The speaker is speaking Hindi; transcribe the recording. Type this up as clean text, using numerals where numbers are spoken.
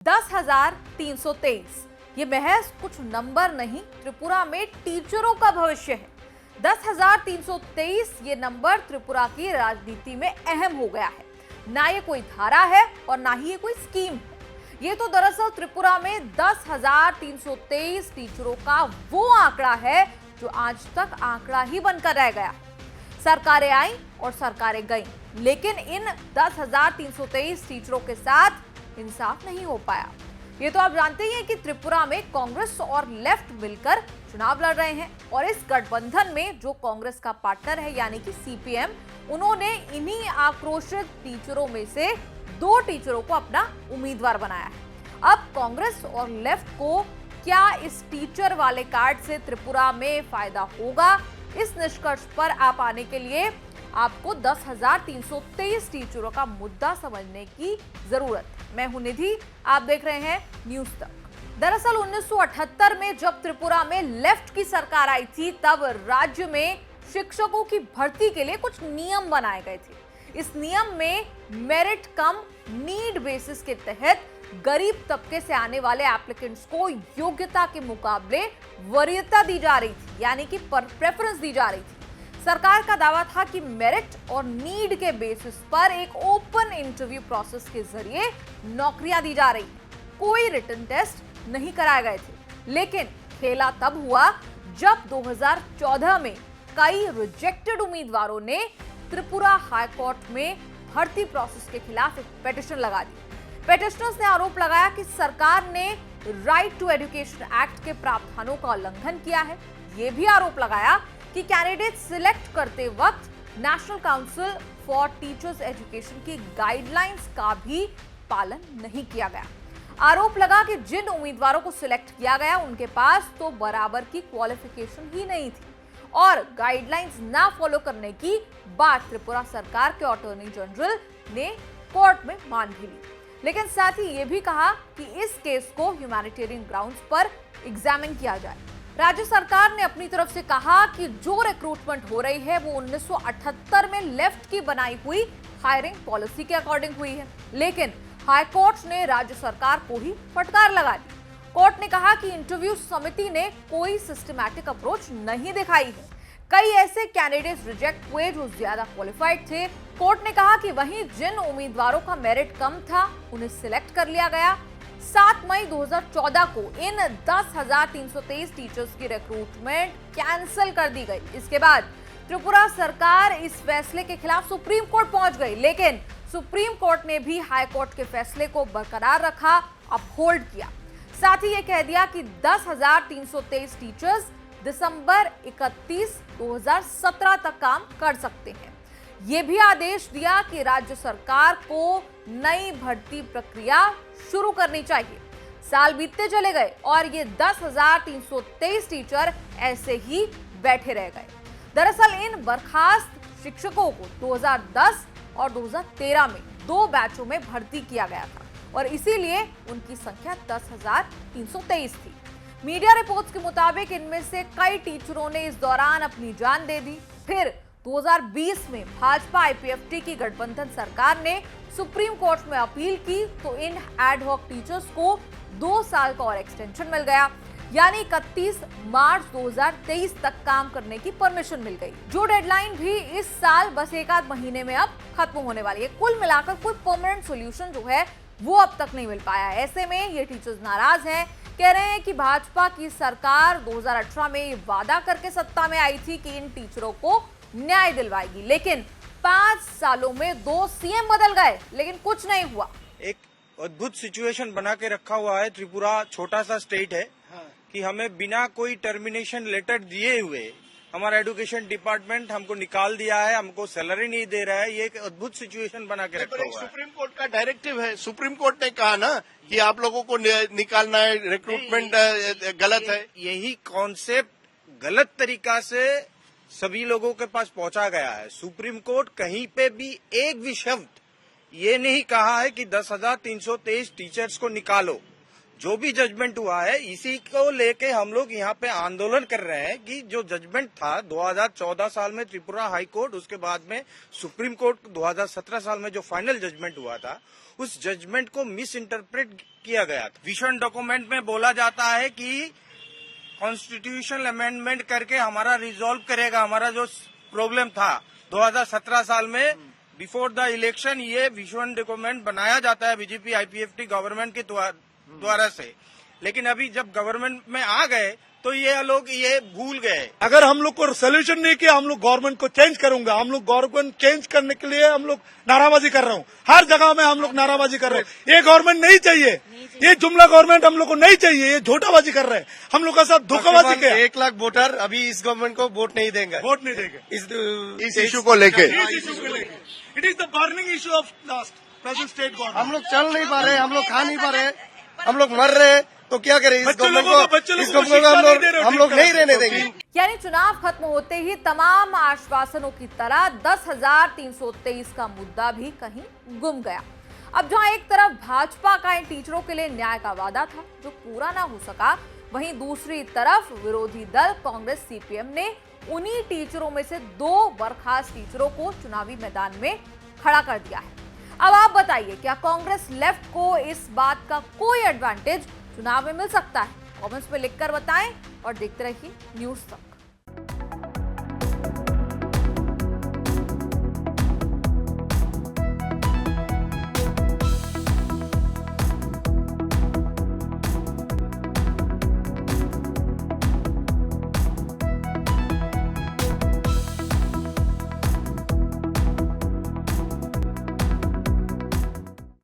10,323 ये महज कुछ नंबर नहीं, त्रिपुरा में टीचरों का भविष्य है। 10,323 ये नंबर त्रिपुरा की राजनीति में अहम हो गया है। ना ये कोई धारा है और ना ही ये कोई स्कीम है। ये तो दरअसल त्रिपुरा में 10,323 टीचरों का वो आंकड़ा है जो आज तक आंकड़ा ही बनकर रह गया। सरकारें आई और सरकारें गईं, लेकिन इन 10,323 टीचरों के साथ इंसाफ नहीं हो पाया। ये तो आप जानते ही हैं कि त्रिपुरा में कांग्रेस और लेफ्ट मिलकर चुनाव लड़ रहे हैं और इस गठबंधन में जो कांग्रेस का पार्टनर है यानी कि सीपीएम, उन्होंने इन्हीं आक्रोशित टीचरों में से 2 टीचरों को अपना उम्मीदवार बनाया है। अब कांग्रेस और लेफ्ट को क्या इस टीचर वाले कार्ड से त्रिपुरा में फायदा होगा, इस निष्कर्ष पर आप आने के लिए आपको 10,323 टीचरों का मुद्दा समझने की जरूरत है। मैं हूं निधि, आप देख रहे हैं न्यूज तक। दरअसल 1978 में जब त्रिपुरा में लेफ्ट की सरकार आई थी, तब राज्य में शिक्षकों की भर्ती के लिए कुछ नियम बनाए गए थे। इस नियम में मेरिट कम नीड बेसिस के तहत गरीब तबके से आने वाले एप्लीकेंट्स को योग्यता के मुकाबले वरीयता दी जा रही थी, यानी कि प्रेफरेंस दी जा रही थी। सरकार का दावा था कि मेरिट और नीड के बेसिस पर एक ओपन इंटरव्यू प्रोसेस के जरिए नौकरियां दी जा रही हैं। कोई रिटन टेस्ट नहीं कराए गए थे। लेकिन खेला तब हुआ जब 2014 में कई रिजेक्टेड उम्मीदवारों ने त्रिपुरा हाई कोर्ट में भर्ती प्रोसेस के खिलाफ एक पिटीशन लगा दी। पिटीशनर्स ने आरोप लगाया कि सरकार ने राइट टू एजुकेशन एक्ट के प्रावधानों का उल्लंघन किया है। यह भी आरोप लगाया कि कैंडिडेट सिलेक्ट करते वक्त national council for teachers education की गाइडलाइंस का भी पालन नहीं किया गया। आरोप लगा कि जिन उम्मीदवारों को सिलेक्ट किया गया उनके पास तो बराबर की क्वालिफिकेशन ही नहीं थी और गाइडलाइंस ना फॉलो करने की बात त्रिपुरा सरकार के अटॉर्नी जनरल ने कोर्ट में मान भी ली। लेकिन साथ ही ये भी कहा कि इस केस को ह्यूमैनिटेरियन ग्राउंड्स पर एग्जामिन किया जाए। राज्य सरकार ने अपनी तरफ से कहा कि जो रिक्रूटमेंट हो रही है वो 1978 में लेफ्ट की बनाई हुई हायरिंग पॉलिसी के अकॉर्डिंग हुई है। लेकिन हाई कोर्ट ने राज्य सरकार को ही फटकार लगा दी। कोर्ट ने कहा कि इंटरव्यू समिति ने कोई सिस्टमैटिक अप्रोच नहीं दिखाई है। कई ऐसे कैंडिडेट्स रिजेक्ट हुए जो ज्यादा क्वालिफाइड थे। कोर्ट ने कहा कि वहीं जिन उम्मीदवारों का मेरिट कम था उन्हें सिलेक्ट कर लिया गया। 7 मई 2014 को इन 10,323 टीचर्स की रिक्रूटमेंट कैंसिल कर दी गई। इसके बाद त्रिपुरा सरकार इस फैसले के खिलाफ सुप्रीम कोर्ट पहुंच गई, लेकिन सुप्रीम कोर्ट ने भी हाई कोर्ट के फैसले को बरकरार रखा, अपहोल्ड किया। साथ ही यह कह दिया कि 10,323 टीचर्स दिसंबर 31, 2017 तक काम कर सकते हैं। यह भी आदेश दिया कि राज्य सरकार को नई भर्ती प्रक्रिया शुरू करनी चाहिए। साल बीतते चले गए और ये 10,323 टीचर ऐसे ही बैठे रह गए। दरअसल इन बर्खास्त शिक्षकों को 2010 और 2013 में 2 बैचों में भर्ती किया गया था और इसीलिए उनकी संख्या 10,323 थी। मीडिया रिपोर्ट्स के मुताबिक इनमें से कई टीचरों ने इस दौरान अपनी जान दे दी। फिर 2020 में भाजपा आईपीएफटी की गठबंधन सरकार ने सुप्रीम कोर्ट में अपील की तो इन एड हॉक टीचर्स को 2 साल का और एक्सटेंशन मिल गया, यानी 31 मार्च 2023 तक काम करने की परमिशन मिल गई। जो डेडलाइन भी इस साल बस 1 आध महीने में अब खत्म होने वाली है। कुल मिलाकर कोई परमानेंट सॉल्यूशन जो है वो अब तक नहीं मिल पाया। ऐसे में ये टीचर्स नाराज हैं, कह रहे हैं कि भाजपा की सरकार 2018 में ये वादा करके सत्ता में आई थी कि इन टीचरों को न्याय दिलवाएगी, लेकिन 5 सालों में 2 सीएम बदल गए लेकिन कुछ नहीं हुआ। एक अद्भुत सिचुएशन बना के रखा हुआ है। त्रिपुरा छोटा सा स्टेट है कि हमें बिना कोई टर्मिनेशन लेटर दिए हुए हमारा एजुकेशन डिपार्टमेंट हमको निकाल दिया है, हमको सैलरी नहीं दे रहा है। ये एक अद्भुत सिचुएशन बना के रखा हुआ है। सुप्रीम कोर्ट का डायरेक्टिव है। सुप्रीम कोर्ट ने कहा ना कि आप लोगों को निकालना है, रिक्रूटमेंट गलत है। यही कॉन्सेप्ट गलत तरीका से सभी लोगों के पास पहुंचा गया है। सुप्रीम कोर्ट कहीं पे भी एक भी शब्द ये नहीं कहा है कि 10,323 टीचर्स को निकालो। जो भी जजमेंट हुआ है इसी को लेके हम लोग यहाँ पे आंदोलन कर रहे हैं कि जो जजमेंट था 2014 साल में त्रिपुरा हाई कोर्ट, उसके बाद में सुप्रीम कोर्ट 2017 साल में जो फाइनल जजमेंट हुआ था, उस जजमेंट को मिस इंटरप्रेट किया गया था। विजन डॉक्यूमेंट में बोला जाता है कि कॉन्स्टिट्यूशनल अमेंडमेंट करके हमारा रिजॉल्व करेगा हमारा जो प्रॉब्लम था 2017 साल में बिफोर द इलेक्शन। ये विजन डॉक्यूमेंट बनाया जाता है बीजेपी आईपीएफटी गवर्नमेंट के द्वारा से, लेकिन अभी जब गवर्नमेंट में आ गए तो ये लोग ये भूल गए। अगर हम लोग को सोल्यूशन नहीं किया, हम लोग गवर्नमेंट को चेंज करूंगा। हम लोग गवर्नमेंट चेंज करने के लिए हम लोग नाराबाजी कर रहे हूँ, हर जगह में हम लोग नाराबाजी कर रहे हैं। ये गवर्नमेंट नहीं चाहिए, ये जुमला गवर्नमेंट हम लोग को नहीं चाहिए, ये झूठाबाजी कर रहे हैं, हम लोग का साथ धोखाबाजी किया। 1 लाख वोटर अभी इस गवर्नमेंट को वोट नहीं देंगे, वोट नहीं देंगे इस इशू को लेके। It is the burning issue of present state government. हम लोग चल नहीं पा रहे, हम लोग खा नहीं पा रहे, हम लोग मर रहे, तो क्या करें? इस गवर्नमेंट को हम लोग नहीं रहने देंगे। यानी चुनाव खत्म होते ही तमाम आश्वासनों की तरह 10,323 का मुद्दा भी कहीं गुम गया। अब जहां एक तरफ भाजपा का इन टीचरों के लिए न्याय का वादा था जो पूरा ना हो सका, वहीं दूसरी तरफ विरोधी दल कांग्रेस सीपीएम ने उन्हीं टीचरों में से 2 बर्खास्त टीचरों को चुनावी मैदान में खड़ा कर दिया है। अब आप बताइए, क्या कांग्रेस लेफ्ट को इस बात का कोई एडवांटेज चुनाव में मिल सकता है? कमेंट्स में लिखकर बताएं और देखते रहिए न्यूज़ तक।